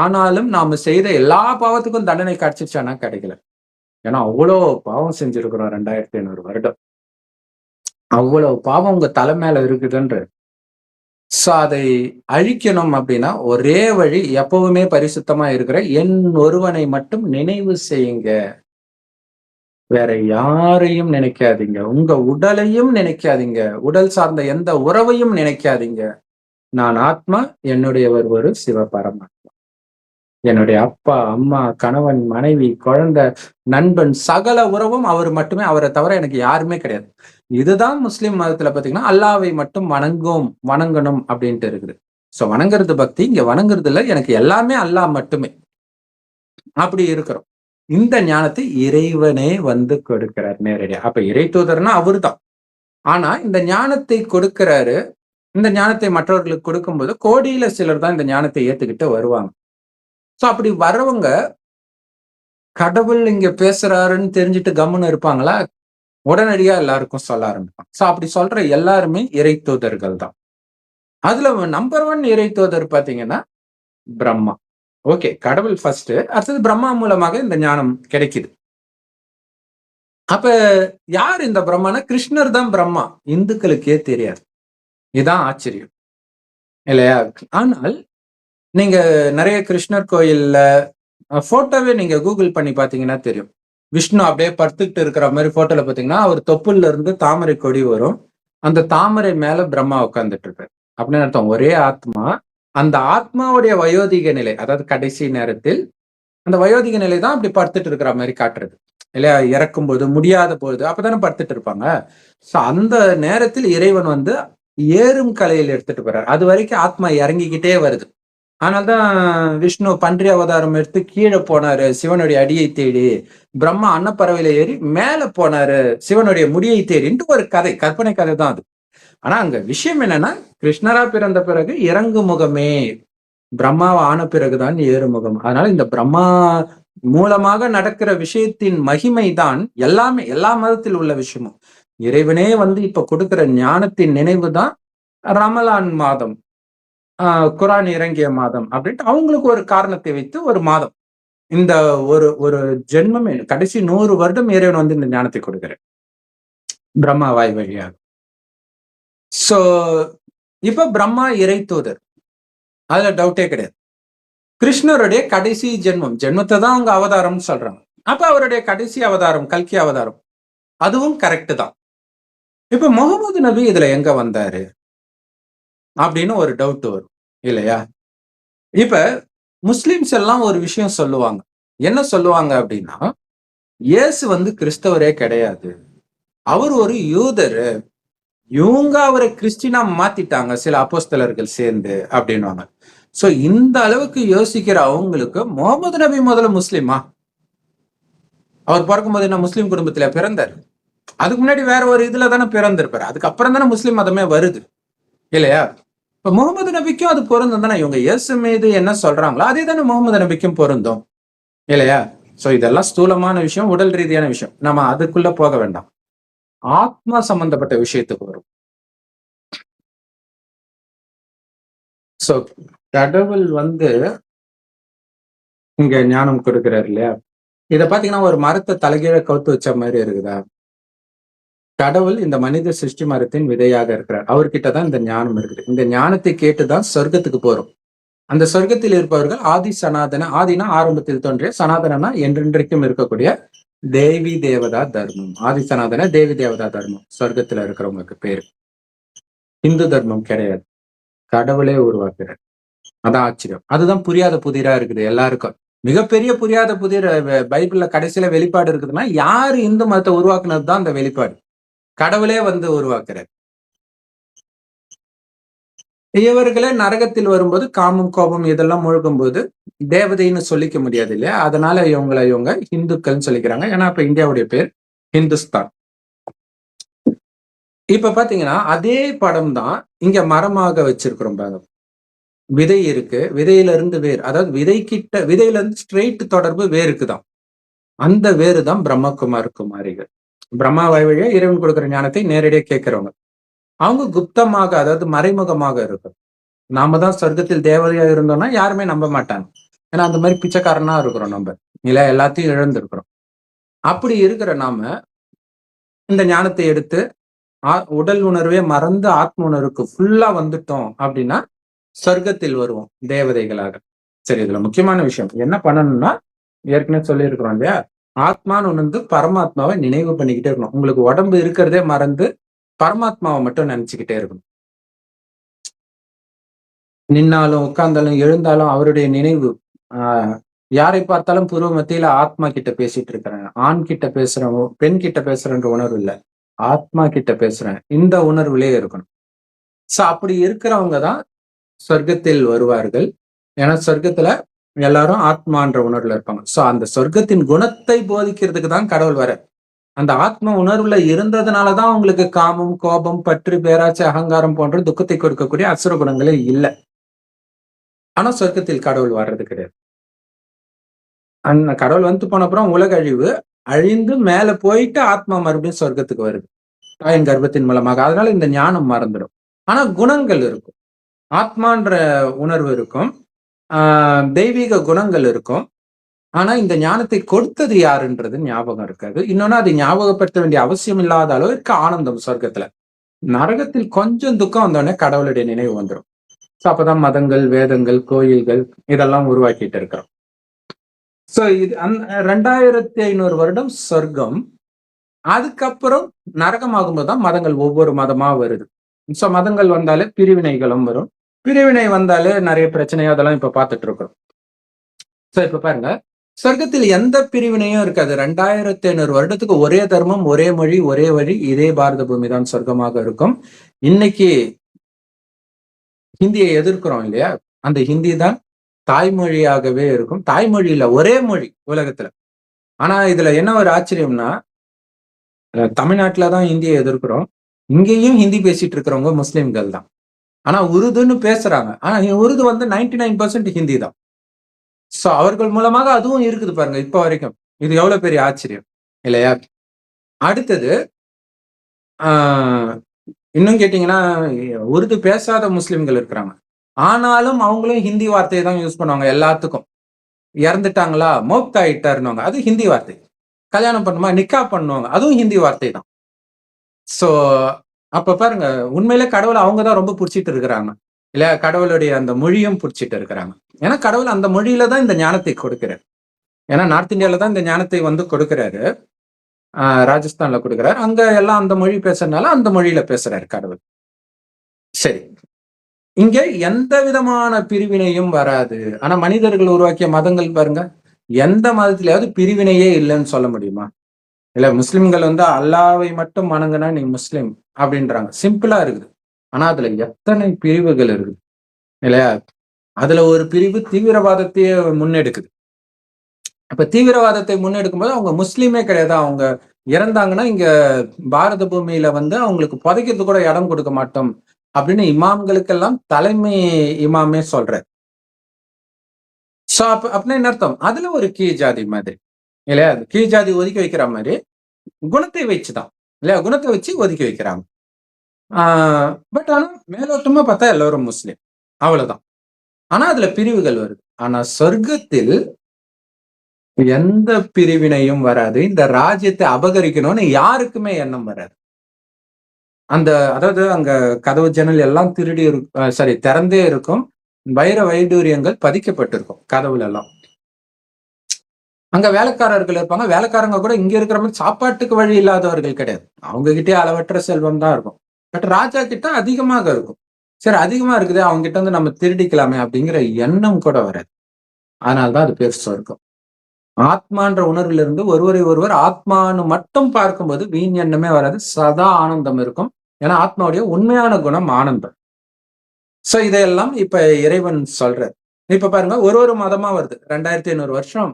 ஆனாலும் நாம செய்த எல்லா பாவத்துக்கும் தண்டனை கிடைச்சிச்சானா கிடைக்கல. ஏன்னா அவ்வளோ பாவம் செஞ்சிருக்கிறோம் 2500 வருடம். அவ்வளவு பாவம் உங்க தலை மேல இருக்குதுன்ற. சோ அதை அழிக்கணும் அப்படின்னா ஒரே வழி, எப்பவுமே பரிசுத்தமா இருக்கிற என் ஒருவனை மட்டும் நினைவு செய்யுங்க. வேற யாரையும் நினைக்காதீங்க. உங்க உடலையும் நினைக்காதீங்க. உடல் சார்ந்த எந்த உறவையும் நினைக்காதீங்க. நான் ஆத்மா, என்னுடையவர் ஒரு சிவபரமாத்மா. என்னுடைய அப்பா, அம்மா, கணவன், மனைவி, குழந்தை, நண்பன், சகல உறவும் அவர் மட்டுமே. அவரை தவிர எனக்கு யாருமே கிடையாது. இதுதான் முஸ்லிம் மதத்துல பாத்தீங்கன்னா அல்லாவை மட்டும் வணங்கணும் அப்படின்ட்டு இருக்குது. சோ வணங்குறது பக்தி. இங்க வணங்குறது இல்ல, எனக்கு எல்லாமே அல்லாஹ் மட்டுமே. அப்படி இருக்கிறோம். இந்த ஞானத்தை இறைவனே கொடுக்கிறார் நேரடியா. அப்ப இறை தூதர்னா அவரு தான். ஆனா இந்த ஞானத்தை கொடுக்கிறாரு. இந்த ஞானத்தை மற்றவர்களுக்கு கொடுக்கும்போது கோடியில சிலர் தான் இந்த ஞானத்தை ஏத்துக்கிட்டு வருவாங்க. சோ அப்படி வர்றவங்க கடவுள் இங்க பேசுறாருன்னு தெரிஞ்சுட்டு கம்முன்னு இருப்பாங்களா? உடனடியா எல்லாருக்கும் சொல்ல ஆரம்பிப்பாங்க. சோ அப்படி சொல்ற எல்லாருமே இறை தூதர்கள் தான். அதுல நம்பர் 1 இறை தூதர் பாத்தீங்கன்னா பிரம்மா. ஓகே, கடவுள் ஃபர்ஸ்ட், அடுத்தது பிரம்மா மூலமாக இந்த ஞானம் கிடைக்குது. அப்ப யார் இந்த பிரம்மானா? கிருஷ்ணர் தான் பிரம்மா. இந்துக்களுக்கே தெரியாது. இதுதான் ஆச்சரியம் இல்லையா? ஆனால் நீங்க நிறைய கிருஷ்ணர் கோயில்ல போட்டோவே நீங்க கூகுள் பண்ணி பாத்தீங்கன்னா தெரியும். விஷ்ணு அப்படியே படுத்துக்கிட்டு இருக்கிற மாதிரி போட்டோல பாத்தீங்கன்னா அவர் தொப்புல இருந்து தாமரை கொடி வரும். அந்த தாமரை மேல பிரம்மா உட்கார்ந்துட்டு இருப்பாரு. அப்படின்னு அர்த்தம் ஒரே ஆத்மா. அந்த ஆத்மாவுடைய வயோதிக நிலை, அதாவது கடைசி நேரத்தில் அந்த வயோதிக நிலை தான் அப்படி படுத்துட்டு இருக்கிற மாதிரி காட்டுறது இல்லையா? இறக்கும் போது முடியாத பொழுது அப்பதானே படுத்துட்டு இருப்பாங்க. சோ அந்த நேரத்தில் இறைவன் வந்து ஏறும் கலையில் எடுத்துட்டு போறாரு. அது வரைக்கும் ஆத்மா இறங்கிக்கிட்டே வருது. அதனால்தான் விஷ்ணு பன்றி அவதாரம் எடுத்து கீழே போனாரு சிவனுடைய அடியை தேடி. பிரம்மா அன்னப்பறவையில ஏறி மேல போனாரு சிவனுடைய முடியை தேடின்ட்டு ஒரு கதை, கற்பனை கதை தான் அது. ஆனா அங்க விஷயம் என்னன்னா, கிருஷ்ணரா பிறந்த பிறகு இறங்கு முகமே, பிரம்மாவை ஆன பிறகுதான் ஏறுமுகம். அதனால இந்த பிரம்மா மூலமாக நடக்கிற விஷயத்தின் மகிமை தான் எல்லாமே, எல்லா மதத்தில் உள்ள விஷயமும். இறைவனே வந்து இப்ப கொடுக்கிற ஞானத்தின் நினைவு தான் ரமலான் மாதம், குரான் இறங்கிய மாதம் அப்படின்ட்டு அவங்களுக்கு ஒரு காரணத்தை வைத்து ஒரு மாதம். இந்த ஒரு ஒரு ஜென்மமே கடைசி 100 வருடம் இறைவன் வந்து இந்த ஞானத்தை கொடுக்கிறார் பிரம்மா வாய் வழியாக. சோ இப்ப பிரம்மா இறை தூதர், அதுல டவுட்டே கிடையாது. கிருஷ்ணருடைய கடைசி ஜென்மத்தை தான் அவங்க அவதாரம்னு சொல்றாங்க. அப்ப அவருடைய கடைசி அவதாரம் கல்கி அவதாரம், அதுவும் கரெக்ட் தான். இப்ப முகமது நபி இதுல எங்க வந்தாரு அப்படின்னு ஒரு டவுட் வரும் இல்லையா? இப்ப முஸ்லிம்ஸ் எல்லாம் ஒரு விஷயம் சொல்லுவாங்க. என்ன சொல்லுவாங்க அப்படின்னா, இயேசு வந்து கிறிஸ்தவரே கிடையாது, அவர் ஒரு யூதரு, இவங்க அவரை கிறிஸ்டினா மாத்திட்டாங்க சில அப்போஸ்தலர்கள் சேர்ந்து அப்படின்வாங்க. சோ இந்த அளவுக்கு யோசிக்கிற அவங்களுக்கு முகமது நபி முதல்ல முஸ்லிமா? அவர் பிறக்கும்போது என்ன முஸ்லிம் குடும்பத்துல பிறந்தார்? அதுக்கு முன்னாடி வேற ஒரு இதுல தானே பிறந்திருப்பாரு. அதுக்கப்புறம் தானே முஸ்லிம் மதமே வருது இல்லையா? இப்ப முகமது நபிக்கும் அது பொருந்தும் தானே. இவங்க இயேசு மீது என்ன சொல்றாங்களோ அதே தானே முகமது நபிக்கும் பொருந்தும் இல்லையா? சோ இதெல்லாம் ஸ்தூலமான விஷயம், உடல் ரீதியான விஷயம். நம்ம அதுக்குள்ள போக வேண்டாம். ஆத்மா சம்பந்தப்பட்ட விஷயத்துக்கு வரும். சோ கடவுள் வந்து இங்க ஞானம் கொடுக்கிறார் இல்லையா? இத பாத்தீங்கன்னா ஒரு மரத்தை தலைகீழ கவுத்து வச்ச மாதிரி இருக்குதா? கடவுள் இந்த மனித சிருஷ்டி மரத்தின் விதையாக இருக்கிறார். அவர்கிட்டதான் இந்த ஞானம் இருக்குது. இந்த ஞானத்தை கேட்டுதான் சொர்க்கத்துக்கு போறோம். அந்த சொர்க்கத்தில் இருப்பவர்கள் ஆதி சனாதன, ஆதினா ஆரம்பத்தில் தோன்றிய, சனாதனனா என்றென்றைக்கும் இருக்கக்கூடிய தேவி தேவதா தர்மம். ஆதி சனாதன தேவி தேவதா தர்மம் சொர்க்கத்துல இருக்கிறவங்களுக்கு பேரு. இந்து தர்மம் கிடையாது, கடவுளே உருவாக்குறார். அதான் ஆச்சரியம். அதுதான் புரியாத புதிரா இருக்குது எல்லாருக்கும். மிகப்பெரிய புரியாத புதிர் பைபிள்ல கடைசியில வெளிப்பாடு இருக்குதுன்னா, யாரு இந்து மதத்தை உருவாக்குனது தான் அந்த வெளிப்பாடு. கடவுளே வந்து உருவாக்குறார். இவர்களே நரகத்தில் வரும்போது காமம் கோபம் இதெல்லாம் முழுகும் போது தேவதைன்னு சொல்லிக்க முடியாது இல்லையா? அதனால இவங்க இந்துக்கள்னு சொல்லிக்கிறாங்க. ஏன்னா இப்ப இந்தியாவுடைய பேர் ஹிந்துஸ்தான். இப்ப பாத்தீங்கன்னா அதே படம் தான் இங்க மரமாக வச்சிருக்கிறோம் பாருங்க. விதை இருக்கு, விதையில இருந்து வேர், அதாவது விதையில இருந்து ஸ்ட்ரெயிட் தொடர்பு வேருக்கு தான். அந்த வேறு தான் பிரம்மகுமார் குமாரிகள். பிரம்மா வாய் வழியா இறைவன் கொடுக்கிற ஞானத்தை நேரடியாக கேட்கிறவங்க. அவங்க குப்தமாக, அதாவது மறைமுகமாக இருக்கும். நாம தான் சொர்க்கத்தில் தேவதையா இருந்தோம்னா யாருமே நம்ப மாட்டாங்க. ஏன்னா அந்த மாதிரி பிச்சைக்காரனா இருக்கிறோம் நம்ம, இல்ல எல்லாத்தையும் இழந்திருக்கிறோம். அப்படி இருக்கிற நாம இந்த ஞானத்தை எடுத்து உடல் உணர்வே மறந்து ஆத்ம உணர்வுக்கு ஃபுல்லா வந்துட்டோம் அப்படின்னா சொர்க்கத்தில் வருவோம் தேவதைகளாக. சரி, இதுல முக்கியமான விஷயம் என்ன பண்ணணும்னா, ஏற்கனவே சொல்லி இருக்கிறோம் இல்லையா? ஆத்மான்னு ஒண்ணு பரமாத்மாவை நினைவு பண்ணிக்கிட்டே இருக்கணும். உங்களுக்கு உடம்பு இருக்கிறதே மறந்து பரமாத்மாவை மட்டும் நினைச்சுக்கிட்டே இருக்கணும். நின்னாலும் உட்கார்ந்தாலும் எழுந்தாலும் அவருடைய நினைவு. யாரை பார்த்தாலும் பூர்வ மத்தியில ஆத்மா கிட்ட பேசிட்டு இருக்கிறேன், ஆண் கிட்ட பேசுறேன், பெண் கிட்ட பேசுறேன்ற உணர்வு இல்ல, ஆத்மா கிட்ட பேசுறேன், இந்த உணர்வுலயே இருக்கணும். சோ அப்படி இருக்கிறவங்க தான் சொர்க்கத்தில் வருவார்கள். ஏன்னா சொர்க்கத்துல எல்லாரும் ஆத்மான்ற உணர்வுல இருப்பாங்க. சோ அந்த சொர்க்கத்தின் குணத்தை போதிக்கிறதுக்கு தான் கடவுள் வர. அந்த ஆத்ம உணர்வுல இருந்ததுனாலதான் உங்களுக்கு காமம் கோபம் பற்று பேராட்சி அகங்காரம் போன்ற துக்கத்தை கொடுக்கக்கூடிய அசுர குணங்களே இல்லை. ஆனா சொர்க்கத்தில் கடவுள் வர்றது கிடையாது. அந்த கடவுள் வந்து போன அப்புறம் உலக அழிவு அழிந்து மேல போயிட்டு ஆத்மா மறுபடியும் சொர்க்கத்துக்கு வருது தாயின் கர்ப்பத்தின் மூலமாக. அதனால இந்த ஞானம் மறந்துடும். ஆனா குணங்கள் இருக்கும், ஆத்மான்ற உணர்வு இருக்கும், தெய்வீக குணங்கள் இருக்கும். ஆனா இந்த ஞானத்தை கொடுத்தது யாருன்றது ஞாபகம் இருக்காது. இன்னொன்னு அதை ஞாபகப்படுத்த வேண்டிய அவசியம் இல்லாத அளவிற்கு ஆனந்தம் சொர்க்கத்துல. நரகத்தில் கொஞ்சம் துக்கம் வந்தோடனே கடவுளுடைய நினைவு வந்துடும். அப்பதான் மதங்கள் வேதங்கள் கோயில்கள் இதெல்லாம் உருவாக்கிட்டு இருக்கிறோம். சோ இது 2500 வருடம் சொர்க்கம். அதுக்கப்புறம் நரகம் ஆகும்போது தான் மதங்கள் ஒவ்வொரு மதமா வருது. சோ மதங்கள் வந்தாலே பிரிவினைகளும் வரும். பிரிவினை வந்தாலே நெறைய பிரச்சனை அதெல்லாம் இப்ப பார்த்துட்டு இருக்கோம். சோ இப்ப பாருங்க, சொர்க்கத்தில் எந்த பிரிவினையும் இருக்காது. 2500 வருடத்துக்கு ஒரே தர்மம், ஒரே மொழி, ஒரே வழி. இதே பாரத பூமி தான் சொர்க்கமாக இருக்கும். இன்னைக்கு ஹிந்தியை எதிர்க்கிறோம் இல்லையா? அந்த ஹிந்தி தான் தாய்மொழியாகவே இருக்கும். தாய்மொழி இல்ல, ஒரே மொழி உலகத்துல. ஆனா இதுல என்ன ஒரு ஆச்சரியம்னா, தமிழ்நாட்டுல தான் ஹிந்தியை எதிர்க்கிறோம். இங்கேயும் ஹிந்தி பேசிட்டு இருக்கிறவங்க முஸ்லிம்கள் தான். ஆனா உருதுன்னு பேசுறாங்க. ஆனா உருது வந்து 99% ஹிந்தி தான். சோ அவர்கள் மூலமாக அதுவும் இருக்குது பாருங்க இப்ப வரைக்கும். இது எவ்வளவு பெரிய ஆச்சரியம் இல்லையா? அடுத்தது ஆஹ் இன்னும் கேட்டீங்கன்னா, உருது பேசாத முஸ்லிம்கள் இருக்கிறாங்க. ஆனாலும் அவங்களும் ஹிந்தி வார்த்தையை தான் யூஸ் பண்ணுவாங்க எல்லாத்துக்கும். இறந்துட்டாங்களா, மௌத் ஆயிட்டாருன்னுவாங்க, அது ஹிந்தி வார்த்தை. கல்யாணம் பண்ணுமா, நிக்கா பண்ணுவாங்க, அதுவும் ஹிந்தி வார்த்தை தான். சோ அப்ப பாருங்க, உண்மையிலே கடவுளை அவங்க தான் ரொம்ப புடிச்சிட்டு இருக்கிறாங்க இல்ல, கடவுளுடைய அந்த மொழியும் புடிச்சிட்டு இருக்கிறாங்க. ஏன்னா கடவுள் அந்த மொழியில தான் இந்த ஞானத்தை கொடுக்கிறார். ஏன்னா நார்த் இந்தியால தான் இந்த ஞானத்தை வந்து கொடுக்கிறாரு. ராஜஸ்தான்ல கொடுக்கிறார். அங்க எல்லாம் அந்த மொழி பேசுறதுனால அந்த மொழியில பேசுறாரு கடவுள். சரி, இங்க எந்த விதமான பிரிவினையும் வராது. ஆனா மனிதர்கள் உருவாக்கிய மதங்கள் பாருங்க, எந்த மதத்திலயாவது பிரிவினையே இல்லைன்னு சொல்ல முடியுமா? இல்ல முஸ்லிம்கள் வந்து அல்லாவை மட்டும் வணங்குனா நீ முஸ்லிம் அப்படின்றாங்க. சிம்பிளா இருக்குது. ஆனா அதுல எத்தனை பிரிவுகள் இருக்குது இல்லையா? அதுல ஒரு பிரிவு தீவிரவாதத்தையே முன்னெடுக்குது. அப்ப தீவிரவாதத்தை முன்னெடுக்கும் போது அவங்க முஸ்லீமே கிடையாது. அவங்க இறந்தாங்கன்னா இங்க பாரத பூமியில வந்து அவங்களுக்கு புதைக்கிறது கூட இடம் கொடுக்க மாட்டோம் அப்படின்னு இமாம்களுக்கெல்லாம் தலைமை இமாமே சொல்றாரு. சோ அப்படின்னா என்ன அர்த்தம்? அதுல ஒரு கீழ் ஜாதி மாதிரி இல்லையா? கீழ் ஜாதி ஒதுக்கி வைக்கிற மாதிரி குணத்தை வச்சுதான் இல்லையா? குணத்தை வச்சு ஒதுக்கி வைக்கிறாங்க. பட் ஆனா மேலோட்டமா பார்த்தா எல்லாரும் முஸ்லிம், அவ்வளவுதான். ஆனா அதுல பிரிவுகள் வருது. ஆனா சொர்க்கத்தில் எந்த பிரிவினையும் வராது. இந்த ராஜ்யத்தை அபகரிக்கணும்னு யாருக்குமே எண்ணம் வராது. அந்த அதாவது அங்க கதவு ஜன்னல் எல்லாம் திருடி சாரி திறந்தே இருக்கும். வைர வைடூரியங்கள் பதிக்கப்பட்டிருக்கும் கதவுல எல்லாம். அங்க வேலைக்காரர்கள் இருப்பாங்க. வேலைக்காரங்க கூட இங்க இருக்கிற மாதிரி சாப்பாட்டுக்கு வழி இல்லாதவர்கள் கிடையாது. அவங்க கிட்டே அளவற்ற செல்வம் தான் இருக்கும். பட் ராஜா கிட்ட அதிகமாக இருக்கும். சரி, அதிகமா இருக்குது, அவங்க கிட்ட வந்து நம்ம திருடிக்கலாமே அப்படிங்கிற எண்ணம் கூட வராது. அதனால்தான் அது பேர் சொர்க்கம். ஆத்மான்ற உணர்வுல இருந்து ஒருவரை ஒருவர் ஆத்மான்னு மட்டும் பார்க்கும்போது வீண் எண்ணமே வராது. சதா ஆனந்தம் இருக்கும். ஏன்னா ஆத்மாவுடைய உண்மையான குணம் ஆனந்தம். சோ இதையெல்லாம் இப்ப இறைவன் சொல்றார். இப்ப பாருங்க, ஒரு மதமா வருது. 2500 வருஷம்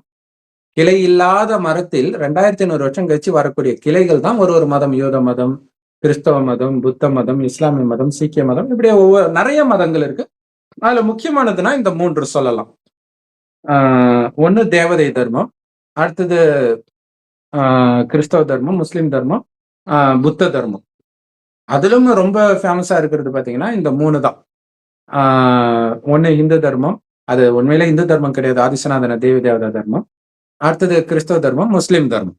கிளை இல்லாத மரத்தில் 2500 வருஷம் கழிச்சு வரக்கூடிய கிளைகள் தான் ஒரு மதம். யூத மதம், கிறிஸ்தவ மதம், புத்த மதம், இஸ்லாமிய மதம், சீக்கிய மதம், இப்படி நிறைய மதங்கள் இருக்கு. அதுல முக்கியமானதுன்னா இந்த 3 சொல்லலாம். ஒண்ணு தேவதை தர்மம், அடுத்தது கிறிஸ்தவ தர்மம், முஸ்லிம் தர்மம், புத்த தர்மம். அதிலும் ரொம்ப ஃபேமஸா இருக்கிறது பாத்தீங்கன்னா இந்த 3 தான். ஒண்ணு இந்து தர்மம், அது உண்மையில இந்து தர்மம் கிடையாது, ஆதிசநாதன தேவி தேவதா தர்மம். அடுத்தது கிறிஸ்தவ தர்மம், முஸ்லிம் தர்மம்.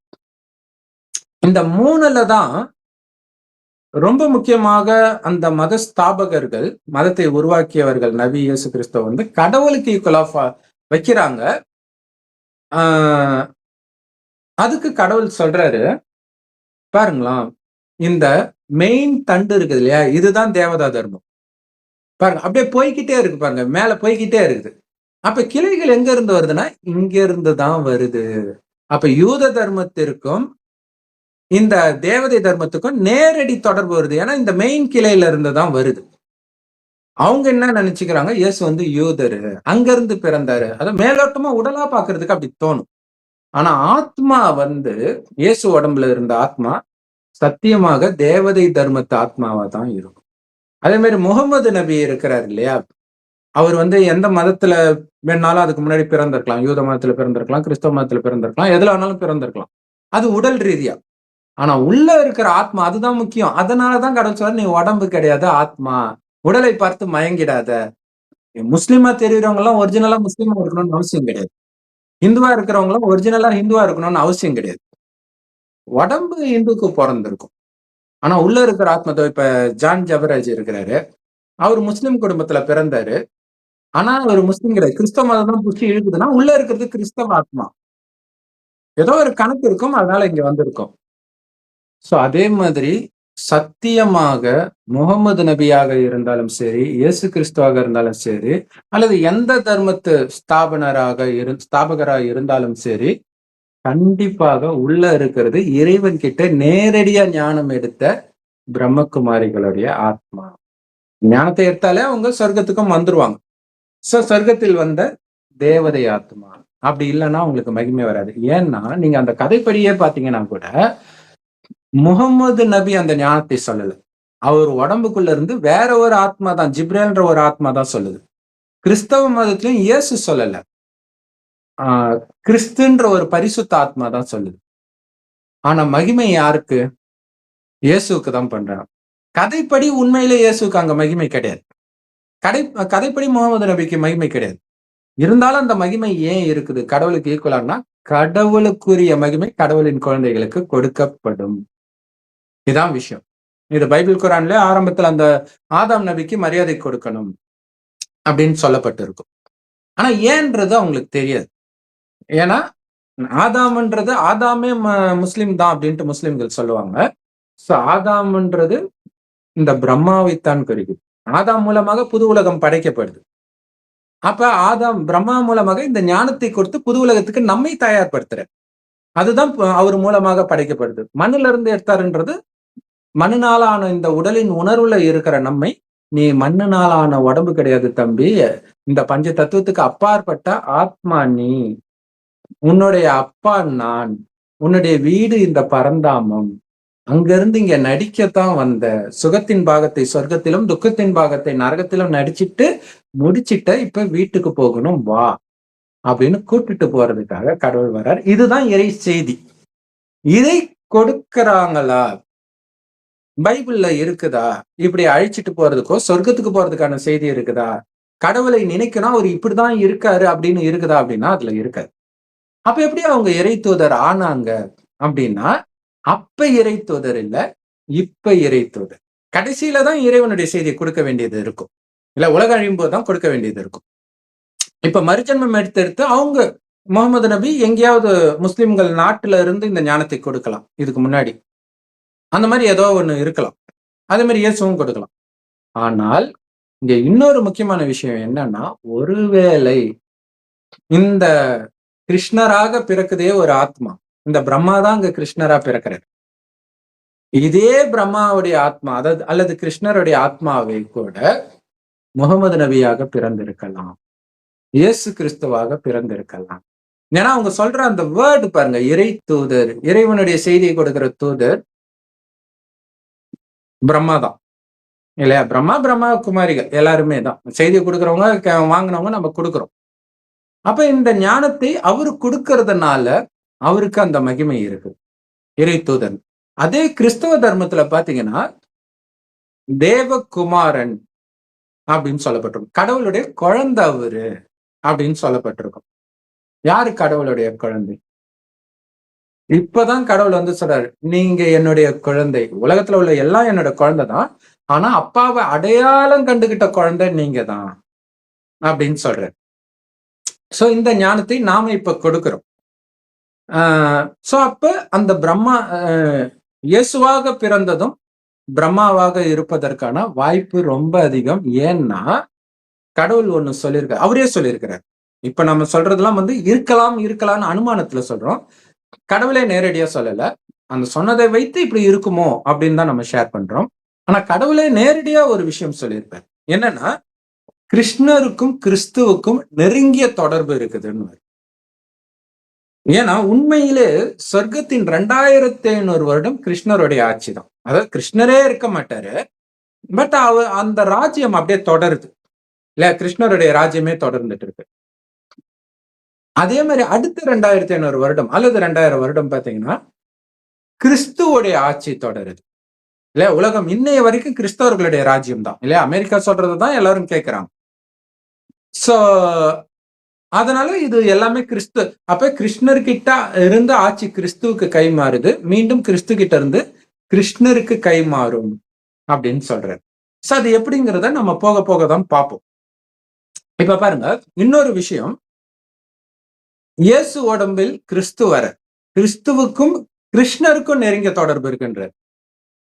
இந்த 3ல தான் ரொம்ப முக்கியமாக அந்த மத ஸ்தாபகர்கள், மதத்தை உருவாக்கியவர்கள், நபி இயேசு கிறிஸ்தவ வந்து கடவுளுக்கு ஈக்குவலா வைக்கிறாங்க. அதுக்கு கடவுள் சொல்றாரு பாருங்களா, இந்த மெயின் தண்டு இருக்குது இல்லையா, இதுதான் தேவதா தர்மம். பாருங்க அப்படியே போய்கிட்டே இருக்கு பாருங்க, மேல போய்கிட்டே இருக்குது. அப்ப கிளைகள் எங்க இருந்து வருதுன்னா இங்க இருந்து தான் வருது. அப்ப யூத தர்மத்திற்கும் இந்த தேவதை தர்மத்துக்கும் நேரடி தொடர்பு வருது. ஏன்னா இந்த மெயின் கிளையில இருந்து தான் வருது. அவங்க என்ன நினைச்சுக்கிறாங்க, இயேசு வந்து யூதரு, அங்க இருந்து பிறந்தாரு. அதை மேலோட்டமா உடலா பாக்குறதுக்கு அப்படி தோணும். ஆனா ஆத்மா வந்து இயேசு உடம்புல இருந்த ஆத்மா சத்தியமாக தேவதை தர்மத்து ஆத்மாவா தான் இருக்கும். அதே மாதிரி முகமது நபி இருக்கிறார் இல்லையா, அவர் வந்து எந்த மதத்துல வேணாலும் அதுக்கு முன்னாடி பிறந்திருக்கலாம். யூத மதத்துல பிறந்திருக்கலாம், கிறிஸ்தவ மதத்துல பிறந்திருக்கலாம், எதுல வேணாலும் பிறந்திருக்கலாம். அது உடல் ரீதியா. ஆனா உள்ள இருக்கிற ஆத்மா அதுதான் முக்கியம். அதனாலதான் கடவுள் சொல்ற, நீ உடம்பு கிடையாது, ஆத்மா. உடலை பார்த்து மயங்கிடாத. முஸ்லிமா தெரியுறவங்க எல்லாம் ஒரிஜினலா முஸ்லீமா இருக்கணும்னு அவசியம் கிடையாது. இந்துவா இருக்கிறவங்க எல்லாம் ஒரிஜினலா ஹிந்துவா இருக்கணும்னு அவசியம் கிடையாது. உடம்பு இந்துக்கு பிறந்திருக்கும். ஆனா உள்ள இருக்கிற ஆத்மா, இப்ப ஜான் ஜபராஜ் இருக்கிறாரு, அவர் முஸ்லிம் குடும்பத்துல பிறந்தாரு. ஆனா அவர் முஸ்லிம் கிடையாது. கிறிஸ்தவ மதம் தான் புடிச்சு இழுக்குதுன்னா உள்ள இருக்கிறது கிறிஸ்தவ ஆத்மா. ஏதோ ஒரு கணக்கு இருக்கும், அதனால இங்க வந்திருக்கோம். சோ அதே மாதிரி சத்தியமாக முகமது நபியாக இருந்தாலும் சரி, இயேசு கிறிஸ்துவாக இருந்தாலும் சரி, அல்லது எந்த தர்மத்து ஸ்தாபகராக இருந்தாலும் சரி, கண்டிப்பாக உள்ள இருக்கிறது இறைவன் கிட்ட நேரடியா ஞானம் எடுத்த பிரம்மகுமாரிகளுடைய ஆத்மா. ஞானத்தை எடுத்தாலே அவங்க சொர்க்கத்துக்கும் வந்துருவாங்க. சோ சொர்க்கத்தில் வந்த தேவதை ஆத்மா. அப்படி இல்லைன்னா உங்களுக்கு மகிமை வராது. ஏன்னா நீங்க அந்த கதைப்படியே பாத்தீங்கன்னா கூட முகம்மது நபி அந்த ஞானத்தை சொல்லல. அவர் உடம்புக்குள்ள இருந்து வேற ஒரு ஆத்மா தான், ஜிப்ரேல்ன்ற ஒரு ஆத்மா தான் சொல்லுது. கிறிஸ்தவ மதத்திலும் இயேசு சொல்லல. கிறிஸ்துன்ற ஒரு பரிசுத்த ஆத்மா தான் சொல்லுது. ஆனா மகிமை யாருக்கு? இயேசுக்கு தான் பண்றாங்க. கதைப்படி உண்மையிலே இயேசுக்கு அங்க மகிமை கிடையாது. கதைப்படி முகமது நபிக்கு மகிமை கிடையாது. இருந்தாலும் அந்த மகிமை ஏன் இருக்குது? கடவுளுக்கு ஈக்குவலானா, கடவுளுக்குரிய மகிமை கடவுளின் குழந்தைகளுக்கு கொடுக்கப்படும். இதான் விஷயம். இது பைபிள் குரான்ல ஆரம்பத்துல அந்த ஆதாம் நபிக்கு மரியாதை கொடுக்கணும் அப்படின்னு சொல்லப்பட்டிருக்கும். ஆனா ஏன்றது அவங்களுக்கு தெரியாது. ஏன்னா ஆதாம்ன்றது ஆதாமே முஸ்லிம் தான் அப்படின்ட்டு முஸ்லிம்கள் சொல்லுவாங்க. சோ ஆதாம்ன்றது இந்த பிரம்மாவைத்தான் குறிக்குது. ஆதாம் மூலமாக புது உலகம் படைக்கப்படுது. அப்ப ஆதாம் பிரம்மா மூலமாக இந்த ஞானத்தை கொடுத்து புது உலகத்துக்கு நம்மை தயார்படுத்துறார். அதுதான் அவர் மூலமாக படைக்கப்படுது. மண்ணில இருந்து எடுத்தாருன்றது மண்ணுனாலான இந்த உடலின் உணர்வுல இருக்கிற நம்மை, நீ மண்ணுனாலான உடம்பு கிடையாது தம்பி, இந்த பஞ்ச தத்துவத்துக்கு அப்பாற்பட்ட ஆத்மா நீ, உன்னுடைய அப்பா நான், உன்னுடைய வீடு இந்த பரந்தாமம், அங்கிருந்து இங்க நடிக்கத்தான் வந்த, சுகத்தின் பாகத்தை சொர்க்கத்திலும் துக்கத்தின் பாகத்தை நரகத்திலும் நடிச்சிட்டு முடிச்சிட்ட, இப்ப வீட்டுக்கு போகணும் வா அப்படின்னு கூட்டிட்டு போறதுக்காக கடவுள் வர்றார். இதுதான் இறை செய்தி. இதை கொடுக்கறாங்களா? பைபிள்ல இருக்குதா? இப்படி அழிச்சிட்டு போறதுக்கோ சொர்க்கத்துக்கு போறதுக்கான செய்தி இருக்குதா? கடவுளை நினைக்கணும் அவர் இப்படிதான் இருக்காரு அப்படின்னு இருக்குதா? அப்படின்னா அதுல இருக்காது. அப்ப எப்படி அவங்க இறை தூதர் ஆனாங்க அப்படின்னா, அப்ப இறை தூதர் இல்ல, இப்ப இறை தூதர். கடைசியில தான் இறைவனுடைய செய்தியை கொடுக்க வேண்டியது இருக்கும். இல்ல உலக அழியும் போதுதான் கொடுக்க வேண்டியது இருக்கும். இப்ப மறுஜன்மம் எடுத்து அவங்க முகமது நபி எங்கேயாவது முஸ்லிம்கள் நாட்டுல இருந்து இந்த ஞானத்தை கொடுக்கலாம். இதுக்கு முன்னாடி அந்த மாதிரி ஏதோ ஒண்ணு இருக்கலாம். அதே மாதிரி இயேசுவும் கொடுக்கலாம். ஆனால் இங்க இன்னொரு முக்கியமான விஷயம் என்னன்னா, ஒருவேளை இந்த கிருஷ்ணராக பிறக்குதே ஒரு ஆத்மா, இந்த பிரம்மா தான் அங்க கிருஷ்ணரா பிறக்கிறார். இதே பிரம்மாவுடைய ஆத்மா அதாவது அல்லது கிருஷ்ணருடைய ஆத்மாவை கூட முகமது நபியாக பிறந்திருக்கலாம், இயேசு கிறிஸ்துவாக பிறந்திருக்கலாம். ஏன்னா அவங்க சொல்ற அந்த வேர்டு பாருங்க, இறை தூதர், இறைவனுடைய செய்தியை கொடுக்கிற தூதர் பிரம்மா தான் இல்லையா? பிரம்மா குமாரிகள் எல்லாருமே தான் செய்தியை கொடுக்குறவங்க, வாங்கினவங்க நம்ம கொடுக்குறோம். அப்ப இந்த ஞானத்தை அவரு கொடுக்கறதுனால அவருக்கு அந்த மகிமை இருக்கு, இறை தூதன். அதே கிறிஸ்தவ தர்மத்துல பாத்தீங்கன்னா தேவகுமாரன் அப்படின்னு சொல்லப்பட்டிருக்கும். கடவுளுடைய குழந்தை அவரு அப்படின்னு சொல்லப்பட்டிருக்கும். யாரு கடவுளுடைய குழந்தை? இப்பதான் கடவுள் வந்து சொல்றாரு, நீங்க என்னுடைய குழந்தை, உலகத்துல உள்ள எல்லாம் என்னோட குழந்தை தான், ஆனா அப்பாவை அடையாளம் கண்டுகிட்ட குழந்தை நீங்க தான் அப்படின்னு சொல்றாரு. சோ இந்த ஞானத்தை நாம இப்ப கொடுக்கிறோம். சோ அப்ப அந்த பிரம்மா இயேசுவாக பிறந்ததும் பிரம்மாவாக இருப்பதற்கான வாய்ப்பு ரொம்ப அதிகம். ஏன்னா கடவுள் ஒண்ணு சொல்லியிருக்காரு, அவரே சொல்லியிருக்கிறார். இப்ப நம்ம சொல்றதெல்லாம் வந்து இருக்கலாம்னு அனுமானத்துல சொல்றோம். கடவுளே நேரடியா சொல்லல. அந்த சொன்னதை வைத்து இப்படி இருக்குமோ அப்படின்னு தான் நம்ம ஷேர் பண்றோம். ஆனா கடவுளே நேரடியா ஒரு விஷயம் சொல்லியிருப்பார். என்னன்னா கிருஷ்ணருக்கும் கிறிஸ்துவுக்கும் நெருங்கிய தொடர்பு இருக்குதுன்னு. ஏன்னா உண்மையிலே சொர்க்கத்தின் 2500 வருடம் கிருஷ்ணருடைய ஆட்சி தான். அதாவது கிருஷ்ணரே இருக்க மாட்டாரு, பட் அந்த ராஜ்யம் அப்படியே தொடருது இல்ல, கிருஷ்ணருடைய ராஜ்யமே தொடர்ந்துட்டு இருக்கு. அதே மாதிரி அடுத்த 2500 வருடம் அல்லது 2000 வருடம் பாத்தீங்கன்னா கிறிஸ்துவோடைய ஆட்சி தொடருது இல்லையா? உலகம் இன்னைய வரைக்கும் கிறிஸ்தவர்களுடைய ராஜ்யம் தான் இல்லையா? அமெரிக்கா சொல்றதுதான் எல்லாரும் கேட்கிறாங்க. சோ அதனால இது எல்லாமே கிறிஸ்து. அப்ப கிருஷ்ணர்கிட்ட இருந்து ஆட்சி கிறிஸ்துவுக்கு கை மாறுது, மீண்டும் கிறிஸ்து கிட்ட இருந்து கிருஷ்ணருக்கு கை மாறும் அப்படின்னு சொல்றாரு. சோ அது எப்படிங்கிறத நம்ம போக போக தான் பார்ப்போம். இப்ப பாருங்க, இன்னொரு விஷயம், இயேசு உடம்பில் கிறிஸ்து வர கிறிஸ்துவுக்கும் கிருஷ்ணருக்கும் நெருங்கிய தொடர்பு இருக்குன்றார்.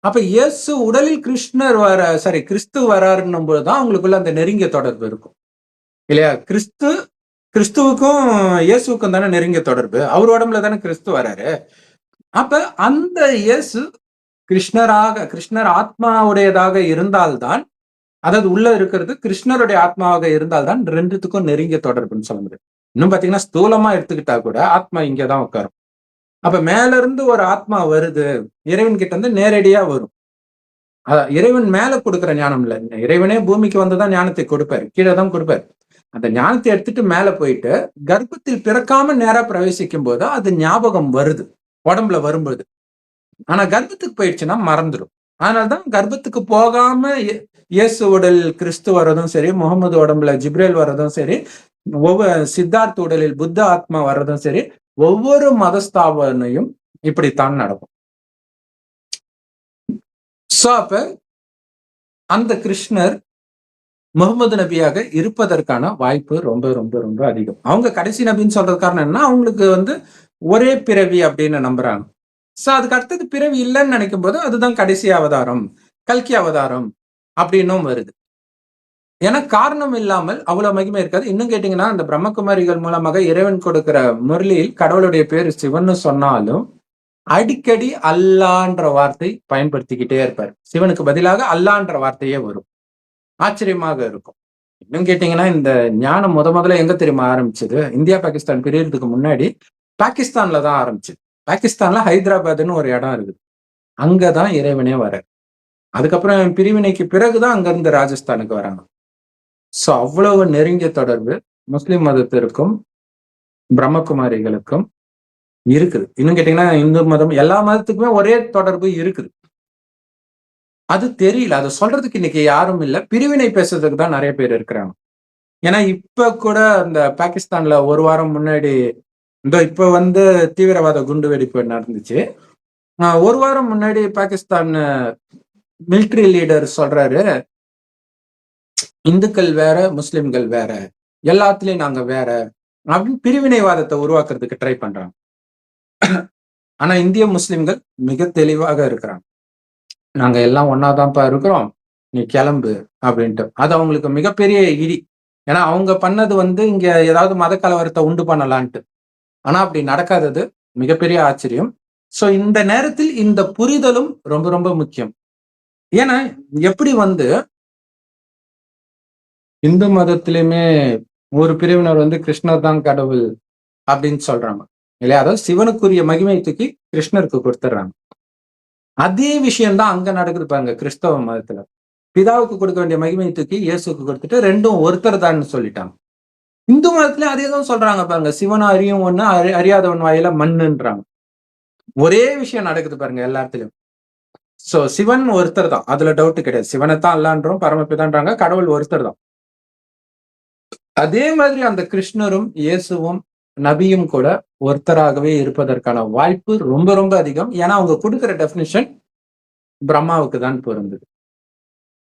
அப்ப இயேசு உடலில் கிறிஸ்து வராருன்னும் போதுதான் அவங்களுக்குள்ள அந்த நெருங்கிய தொடர்பு இருக்கும் இல்லையா? கிறிஸ்துவுக்கும் இயேசுக்கும் தானே நெருங்கிய தொடர்பு. அவர் உடம்புல தானே கிறிஸ்து வராரு. அப்ப அந்த இயேசு கிருஷ்ணர் ஆத்மாவுடையதாக இருந்தால்தான், அதாவது உள்ள இருக்கிறது கிருஷ்ணருடைய ஆத்மாவாக இருந்தால்தான் ரெண்டுத்துக்கும் நெருங்கிய தொடர்புன்னு சொல்ல முடியும். இன்னும் பாத்தீங்கன்னா ஸ்தூலமா எடுத்துக்கிட்டா கூட ஆத்மா இங்கதான் உட்காரும். அப்ப மேல இருந்து ஒரு ஆத்மா வருது, இறைவன் கிட்ட இருந்து நேரடியா வரும். இறைவன் மேல கொடுக்கிற ஞானம் இல்ல. இறைவனே பூமிக்கு வந்துதான் ஞானத்தை கொடுப்பாரு, கீழே தான் கொடுப்பாரு. அந்த ஞானத்தை எடுத்துட்டு மேல போயிட்டு கர்ப்பத்தில் பிறக்காம நேரா பிரவேசிக்கும் போது அது ஞாபகம் வருது உடம்புல வரும்போது. ஆனா கர்ப்பத்துக்கு போயிடுச்சுன்னா மறந்துடும். அதனால்தான் கர்ப்பத்துக்கு போகாம இயேசு உடல் கிறிஸ்து வர்றதும் சரி, முகமது உடம்புல ஜிப்ரேல் வர்றதும் சரி, சித்தார்த்த உடலில் புத்த ஆத்மா வர்றதும் சரி, ஒவ்வொரு மதஸ்தாபனையும் இப்படித்தான் நடக்கும். சோ அப்ப அந்த கிருஷ்ணர் முகமது நபியாக இருப்பதற்கான வாய்ப்பு ரொம்ப ரொம்ப ரொம்ப அதிகம். அவங்க கடைசி நபின்னு சொல்றது காரணம் என்ன, அவங்களுக்கு ஒரே பிறவி அப்படின்னு நம்புறாங்க. சோ அதுக்கு அடுத்தது பிறவி இல்லைன்னு நினைக்கும் போது அதுதான் கடைசி அவதாரம், கல்கி அவதாரம் அப்படின்னும் வருது. ஏன்னா காரணம் இல்லாமல் அவ்வளவு மகிமை இருக்காது. இன்னும் கேட்டீங்கன்னா அந்த பிரம்மகுமாரிகள் மூலமாக இறைவன் கொடுக்கிற முரளியில் கடவுளுடைய பேரு சிவன்னு சொன்னாலும் அடிக்கடி அல்லான்ற வார்த்தை பயன்படுத்திக்கிட்டே இருப்பார். சிவனுக்கு பதிலாக அல்லான்ற வார்த்தையே வரும். ஆச்சரியமாக இருக்கும். இன்னும் கேட்டீங்கன்னா இந்த ஞானம் முதல்ல எங்க தெரியுமா ஆரம்பிச்சது? இந்தியா பாகிஸ்தான் பிரியறதுக்கு முன்னாடி பாகிஸ்தான்ல தான் ஆரம்பிச்சது. பாகிஸ்தான்ல ஹைதராபாத்னு ஒரு இடம் இருக்குது. அங்கதான் இறைவனே வர. அதுக்கப்புறம் பிரிவினைக்கு பிறகுதான் அங்க இருந்து ராஜஸ்தானுக்கு வராங்க. சோ அவ்வளவு நெருங்கிய தொடர்பு முஸ்லிம் மதத்திற்கும் பிரம்மகுமாரிகளுக்கும் இருக்குது. இன்னும் கேட்டீங்கன்னா இந்து மதம் எல்லா மதத்துக்குமே ஒரே தொடர்பு இருக்குது. அது தெரியல, அது சொல்றதுக்கு இன்னைக்கு யாரும் இல்லை. பிரிவினை பேசுறதுக்கு தான் நிறைய பேர் இருக்கிறாங்க. ஏன்னா இப்ப கூட இந்த பாகிஸ்தான்ல ஒரு வாரம் முன்னாடி இப்ப தீவிரவாத குண்டு வெடிப்பு நடந்துச்சு. ஒரு வாரம் முன்னாடி பாகிஸ்தான் மிலிட்டரி லீடர் சொல்றாரு, இந்துக்கள் வேற முஸ்லிம்கள் வேற, எல்லாத்துலயும் நாங்க வேற அப்படின்னு பிரிவினைவாதத்தை உருவாக்குறதுக்கு ட்ரை பண்றாங்க. ஆனா இந்திய முஸ்லிம்கள் மிக தெளிவாக இருக்கிறாங்க. நாங்க எல்லாம் ஒன்னாதான்ப்பா இருக்கிறோம், நீ கிளம்பு அப்படின்ட்டு. அது அவங்களுக்கு மிகப்பெரிய இடி. ஏன்னா அவங்க பண்ணது இங்க ஏதாவது மத கலவரத்தை உண்டு பண்ணலான்ட்டு. ஆனா அப்படி நடக்காதது மிகப்பெரிய ஆச்சரியம். சோ இந்த நேரத்தில் இந்த புரிதலும் ரொம்ப ரொம்ப முக்கியம். ஏன்னா எப்படி இந்து மதத்திலுமே ஒரு பிரிவினர் கிருஷ்ணர் தான் கடவுள் அப்படின்னு சொல்றாங்க இல்லையா? அதாவது சிவனுக்குரிய மகிமை தூக்கி கிருஷ்ணருக்கு கொடுத்துட்றாங்க. அதே விஷயம்தான் அங்க நடக்குது பாருங்க கிறிஸ்தவ மதத்துல. பிதாவுக்கு கொடுக்க வேண்டிய மகிமையை தூக்கி இயேசுக்கு கொடுத்துட்டு ரெண்டும் ஒருத்தர் தான் சொல்லிட்டாங்க. இந்து மதத்துல அதே தான் சொல்றாங்க பாருங்க, சிவனை அறியும் ஒண்ணு, அறியாதவன் வாயில மண்ணுன்றாங்க. ஒரே விஷயம் நடக்குது பாருங்க எல்லாத்துலயும். சோ சிவன் ஒருத்தர் தான், அதுல டவுட் கிடையாது. சிவனைத்தான் அல்லான்றோம், பரமபிதான்றாங்க, கடவுள் ஒருத்தர் தான். அதே மாதிரி அந்த கிருஷ்ணரும் இயேசுவும் நபியும் கூட ஒருத்தராகவே இருப்பதற்கான வாய்ப்பு ரொம்ப ரொம்ப அதிகம். ஏன்னா அவங்க கொடுக்கிற டெஃபினிஷன் பிரம்மாவுக்கு தான் பொருந்தது.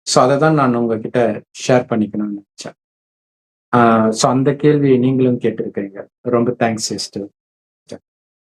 ஸோ அதை தான் நான் உங்ககிட்ட ஷேர் பண்ணிக்கணும்னு நினைச்சேன். ஸோ அந்த கேள்வியை நீங்களும் கேட்டிருக்கிறீங்க. ரொம்ப தேங்க்ஸ் சிஸ்டர்.